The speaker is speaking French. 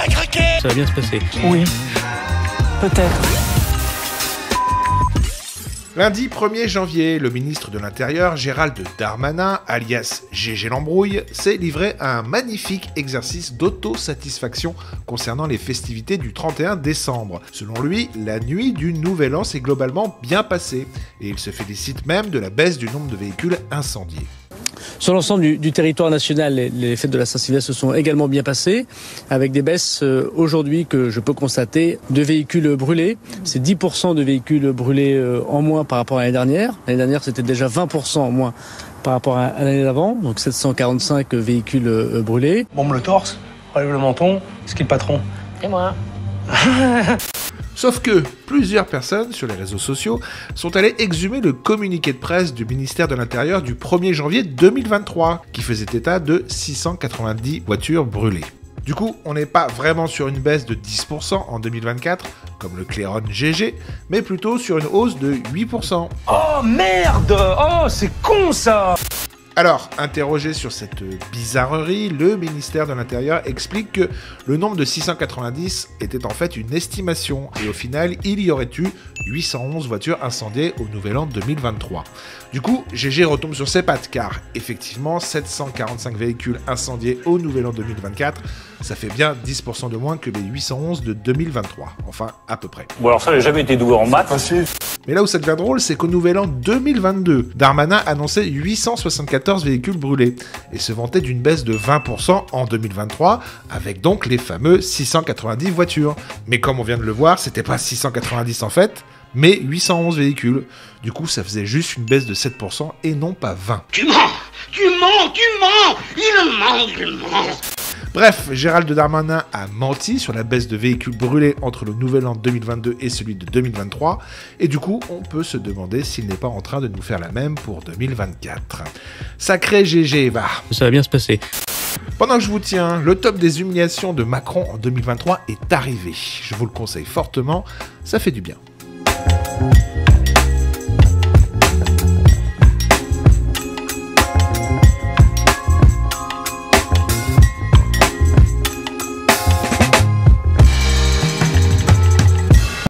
t'as craqué! Ça va bien se passer. Oui, peut-être. Lundi 1er janvier, le ministre de l'Intérieur, Gérald Darmanin, alias GG l'embrouille, s'est livré à un magnifique exercice d'autosatisfaction concernant les festivités du 31 décembre. Selon lui, la nuit du Nouvel An s'est globalement bien passée, et il se félicite même de la baisse du nombre de véhicules incendiés. Sur l'ensemble du territoire national, les fêtes de la Saint-Sylvestre se sont également bien passées, avec des baisses aujourd'hui que je peux constater de véhicules brûlés. C'est 10% de véhicules brûlés en moins par rapport à l'année dernière. L'année dernière, c'était déjà 20% en moins par rapport à l'année d'avant, donc 745 véhicules brûlés. Bombe le torse, relève le menton, c'est qui le patron? C'est moi. Sauf que plusieurs personnes sur les réseaux sociaux sont allées exhumer le communiqué de presse du ministère de l'Intérieur du 1er janvier 2023, qui faisait état de 690 voitures brûlées. Du coup, on n'est pas vraiment sur une baisse de 10% en 2024, comme le claironne GG, mais plutôt sur une hausse de 8%. Oh merde! Oh, c'est con ça! Alors, interrogé sur cette bizarrerie, le ministère de l'Intérieur explique que le nombre de 690 était en fait une estimation, et au final, il y aurait eu 811 voitures incendiées au Nouvel An 2023. Du coup, GG retombe sur ses pattes, car effectivement, 745 véhicules incendiés au Nouvel An 2024, ça fait bien 10% de moins que les 811 de 2023. Enfin, à peu près. Bon alors ça, j'ai jamais été doué en maths. Mais là où ça devient drôle, c'est qu'au Nouvel An 2022, Darmanin annonçait 874 véhicules brûlés et se vantait d'une baisse de 20% en 2023, avec donc les fameux 690 voitures. Mais comme on vient de le voir, c'était pas 690 en fait, mais 811 véhicules. Du coup, ça faisait juste une baisse de 7% et non pas 20. Tu mens! Tu mens! Tu mens! Il ment! Bref, Gérald Darmanin a menti sur la baisse de véhicules brûlés entre le Nouvel An 2022 et celui de 2023, et du coup, on peut se demander s'il n'est pas en train de nous faire la même pour 2024. Sacré GG, va! Ça va bien se passer. Pendant que je vous tiens, le top des humiliations de Macron en 2023 est arrivé. Je vous le conseille fortement, ça fait du bien.